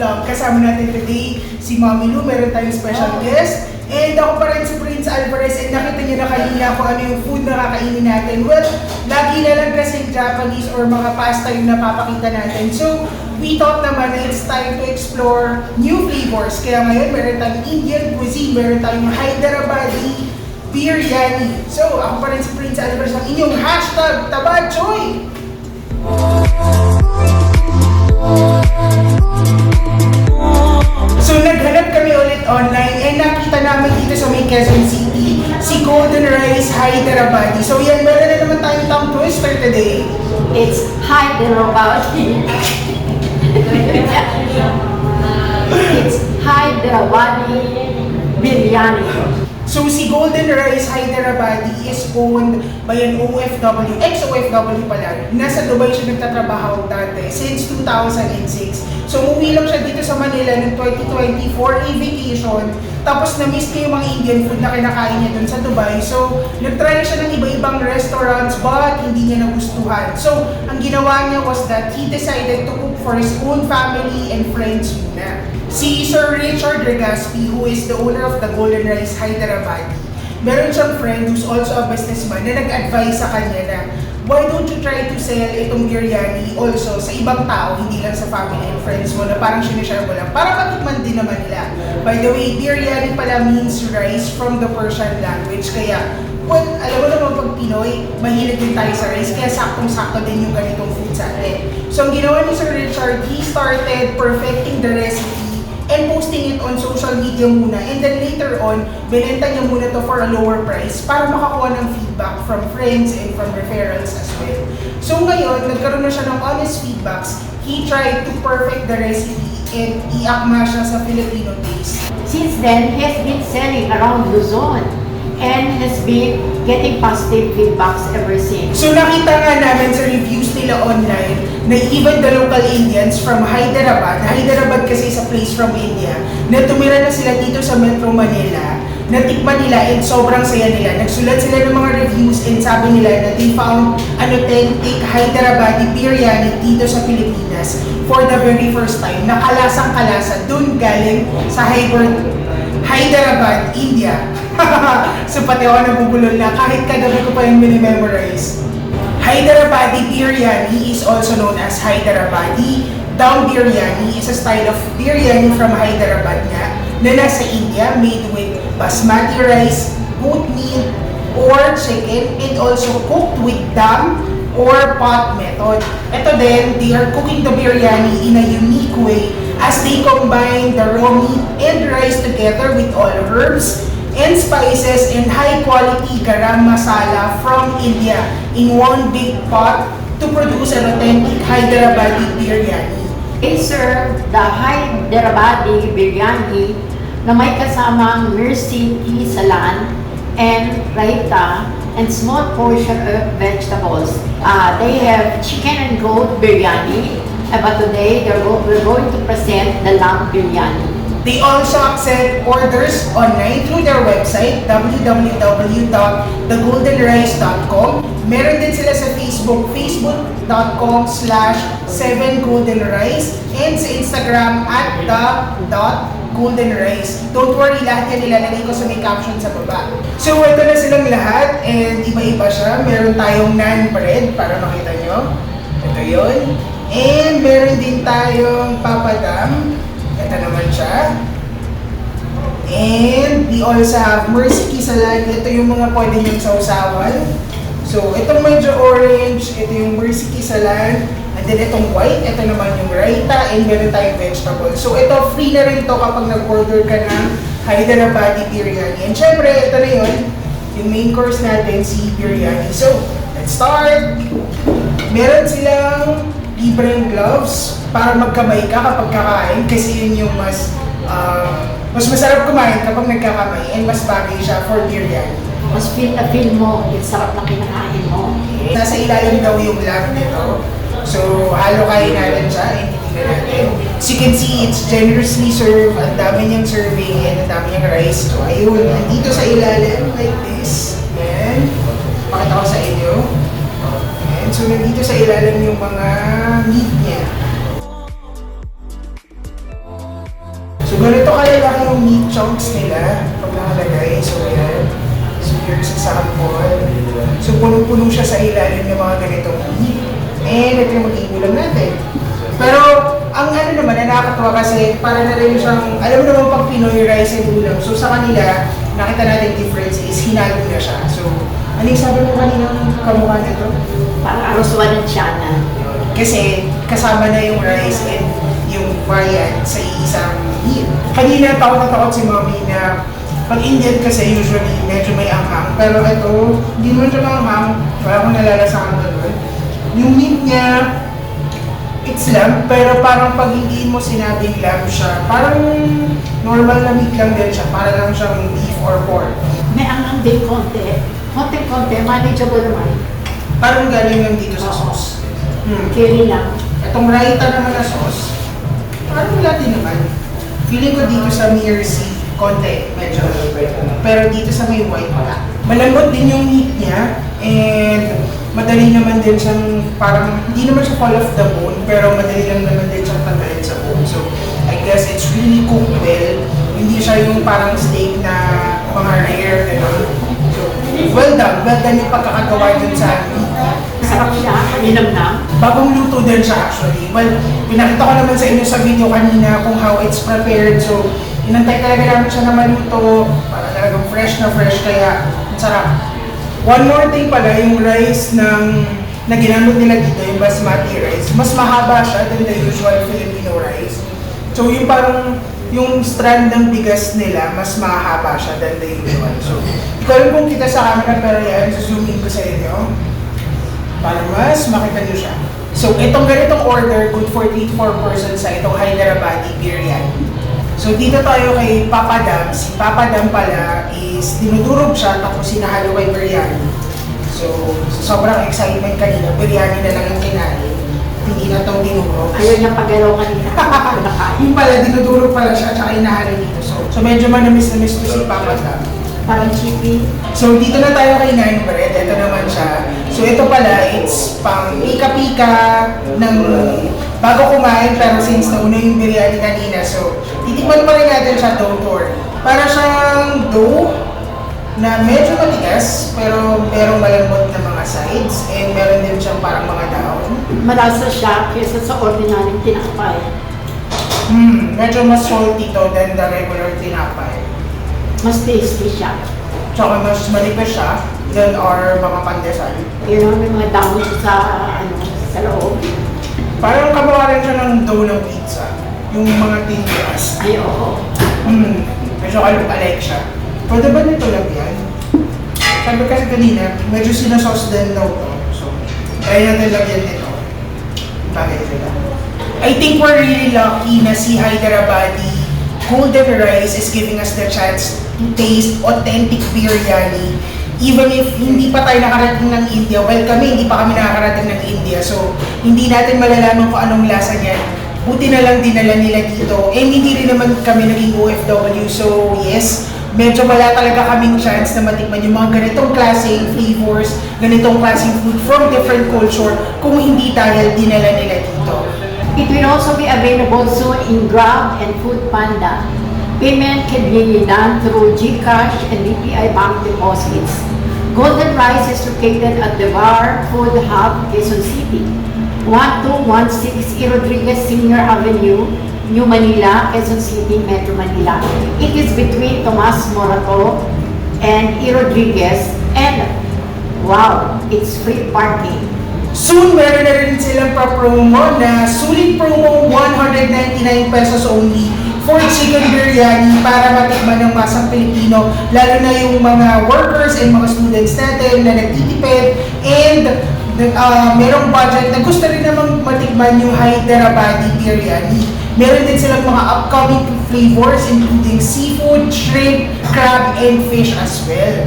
Vlog. Kasama natin today si Mami Lou, meron tayong special guest. And ako pa rin si Prince Alvarez, and nakita niyo na kanina kung ano yung food na kakainin natin. Well, lagi na lang kasing Japanese or mga pasta yung napapakita natin. So, we thought naman na it's time to explore new flavors. Kaya ngayon, meron tayong Indian cuisine, meron tayong Hyderabadi biryani. So, ako pa rin si Prince Alvarez, ang inyong hashtag Tabachoy! So, naghanap kami ulit online and nakita namin dito sa may Quezon City si Golden Rice Hyderabadi. So, yan, meron na naman tayong tongue twister today. It's Hyderabadi. It's Hyderabadi biryani. So, si Golden Rice Hyderabadi is owned by an OFW, ex-OFW pala. Nasa Dubai siya nagtatrabaho dati since 2006. So, umuwi lang siya dito sa Manila noong 2020 for a vacation. Tapos, na-miss niya yung mga Indian food na kinakain niya dun sa Dubai. So, nag-try siya ng iba-ibang restaurants but hindi niya nagustuhan. So, ang ginawa niya was that he decided to cook for his own family and friends muna. Si Sir Richard Regaspi, who is the owner of the Golden Rice Hyderabadi, meron siyang friend who's also a businessman na nag-advise sa kanya na why don't you try to sell itong biryani also sa ibang tao, hindi lang sa family and friends mo, na parang sinishare mo lang para matikman din naman nila. By the way, biryani pala means rice from the Persian language, kaya well, alam mo naman pag Pinoy, mahilig din tayo sa rice, kaya saktong-sakto din yung ganitong food sa atin. So ang ginawa ni Sir Richard, he started perfecting the recipe and posting it on social media muna, and then later on, binenta niya muna to for a lower price para makakuha ng feedback from friends and from referrals as well. So ngayon, nagkaroon na siya ng honest feedbacks. He tried to perfect the recipe and iakma siya sa Filipino taste. Since then, he has been selling around Luzon and has been getting positive feedbacks ever since. So nakita nga namin sa reviews nila online na even the local Indians from Hyderabad kasi is a place from India, na tumira na sila dito sa Metro Manila, natikman nila and sobrang saya nila. Nagsulat sila ng mga reviews and sabi nila na they found an authentic Hyderabadi biryani dito sa Pilipinas for the very first time. Nakalasang-kalasa, dun galing sa Hyderabad, India. So pati ako nabubulol na kahit kagabi ko pa yung minimemorize. Hyderabadi biryani is also known as Hyderabadi. Dum biryani is a style of biryani from Hyderabad nga na nasa India, made with basmati rice, goat meat, or chicken, and also cooked with dum or pot method. Ito din, they are cooking the biryani in a unique way as they combine the raw meat and rice together with all herbs and spices and high-quality garam masala from India in one big pot to produce an authentic Hyderabadi biryani. They serve the Hyderabadi biryani na may kasamang mirchi salan and raita and small portion of vegetables. They have chicken and goat biryani, but today we're going to present the lamb biryani. They also accept orders online through their website, www.thegoldenrice.com. Meron din sila sa Facebook, facebook.com/7goldenrice, and sa Instagram @the.goldenrice. Don't worry, lahat yan nilalagay ko sa may caption sa baba. So, ito na silang lahat, and iba-iba siya. Meron tayong naan bread, para makita nyo. Ito yun. And meron din tayong papadam. Ito naman siya. And we also have mercy salad. Ito yung mga pwede niyong sausawan. So, itong medyo orange, ito yung mercy salad. And then itong white, ito naman yung raita, and meron tayong vegetable. So, ito free na rin to kapag nag-order ka ng Hyderabadi biryani. And syempre, ito na yun, yung main course natin, si biryani. So, let's start! Meron silang libreng gloves para magkamay ka kapag kakain, kasi yun yung mas masarap kumain kapag nagkakamay, and mas bagay siya for biryani. Mas feel mo, yung sarap na kinakain mo. Nasa ilalim daw yung lamb nito. So, halo kain natin siya, and titignan natin. As you can see, it's generously served. Ang dami niyang serving, and ang dami niyang rice. So, ayun, nandito sa ilalim, like this. Ayan. Pakita ko sa inyo. Ayan. So, nandito sa ilalim yung mga meat niya. sa hapon. So punong-puno siya sa ilalim ng mga ganitong meat. And ito yung mag-iulam natin. Pero ang ano naman na nakakatawa kasi para na rin siyang, alam mo naman pag Pinoy rice and ulam. So sa kanila, nakita natin difference is hinalo na siya. So ano yung sabi mo kaninang kamukha nito? Parang arroz valenciana. Kasi kasama na yung rice and yung viand sa isang meal. Kanina takot na takot si mommy na pag Indian kasi usually medyo may anghang. Pero ito, hindi naman siya manghang. Wala akong nalalasahan doon. Yung meat niya, it's lamb, pero parang pag hindi mo sinabing lamb siya, parang normal na meat lang din siya. Para lang siyang beef or pork. May angang din konti. Konti-konti, manageable naman. Parang galing lang dito sa sauce. Carry lang. Itong raita naman na sauce, parang wala din naman. Feeling ko dito sa Mercy, konti, medyo. Pero dito sa may white, wala. Malambot din yung meat niya, and madali naman din siyang, parang, hindi naman siya fall off the bone, pero madali lang naman din siyang tanggalin sa bone. So, I guess it's really cooked well. Hindi siya yung parang steak na mga rare, gano'n. So, well done yung pagkakagawa dun sa meat. Sarap siya, malinamnam. Bagong luto din siya actually. Well, pinakita ko naman sa inyo sa video kanina kung how it's prepared. So, inantay talaga namin siya na maluto. Para talagang fresh na fresh, kaya ang sarap. One more thing pala, yung rice na ginamit nila dito, yung basmati rice, mas mahaba siya than the usual Filipino rice. So, yung parang, yung strand ng bigas nila, mas mahaba siya than the usual. So, hindi ko alam kung kita sa camera, pero yan, zoom in ko sa inyo para mas makita nyo siya. So, itong ganitong order, good for 3 to 4 persons sa itong Hyderabadi biryani. So, dito tayo kay Papa Dam. Si Papa Dam pala is dinudurog siya tapos sinahalo kay biryani. So, sobrang excitement kanina. Biryani na lang yung kinain. Hindi na itong dinurog. Ayaw niya pagalaw kanina. Yung pala, dinudurog pala siya tsaka inahalo dito. So medyo manamis to si Papa Dam. Parang chippy. So, dito na tayo kay Nine Bread. Ito naman siya. So, ito pala, it's pang pika-pika ng bago kumain, pero since nauna yung biryani kanina, so, titikman pa rin natin siya, don't worry. Para siyang dough na medyo matigas, pero merong malambot na mga sides, and meron din siyang parang mga daon. Malasa siya kaysa sa ordinaryong tinapay. Medyo mas salty to than the regular tinapay. Mas tasty siya. Tsaka mas manipis siya than our mga pandesal. Yun know, may mga dahon sa, sa loob. Parang kamukha rin siya ng dough ng pizza. Yung mga thin crust. Ay, oo. Medyo alike siya. Pwede ba nito lang yan? Sabi kasi kanina, medyo sinasauce din daw to. So, try natin lagyan nito. Bagay sila. I think we're really lucky na si Hyderabadi Golden Rice is giving us the chance to taste authentic biryani. Even if hindi pa tayo nakarating ng India, well kami, hindi pa kami nakakarating ng India. So, hindi natin malalaman kung anong lasa niyan. Buti na lang dinala nila dito. And hindi rin naman kami naging OFW. So, yes, medyo wala talaga kaming chance na matikman yung mga ganitong klaseng flavors, ganitong klaseng food from different culture kung hindi dahil dinala nila dito. It will also be available soon in Grab and Food Panda. Payment can be done through GCash and BPI bank deposits. Golden Rice is located at the Bar Food Hub, Quezon City, 1216 E. Rodriguez Senior Avenue, New Manila, Quezon City, Metro Manila. It is between Tomas Morato and E. Rodriguez, and wow, it's free parking. Soon, meron na rin silang pa-promo na sulit promo 199 pesos only for chicken biryani para matikman ng masang Pilipino, lalo na yung mga workers and mga students natin na nagtitipid and merong budget na gusto rin namang matikman yung Hyderabadi biryani. Meron din silang mga upcoming flavors including seafood, shrimp, crab, and fish as well.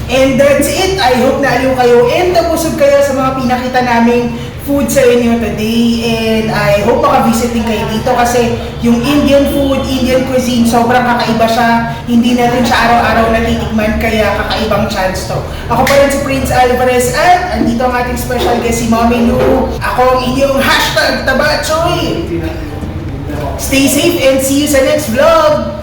And that's it. I hope na aliw kayo and nabusog kayo sa mga pinakita naming food sa inyo today. And I hope makavisit din kayo dito kasi yung Indian food, Indian cuisine, sobrang kakaiba siya. Hindi natin siya araw-araw natitikman kaya kakaibang chance to. Ako pa rin si Prince Alvarez at andito ang ating special guest si Mommy Lou. Ako ang inyong #Tabachoy. Stay safe and see you sa next vlog!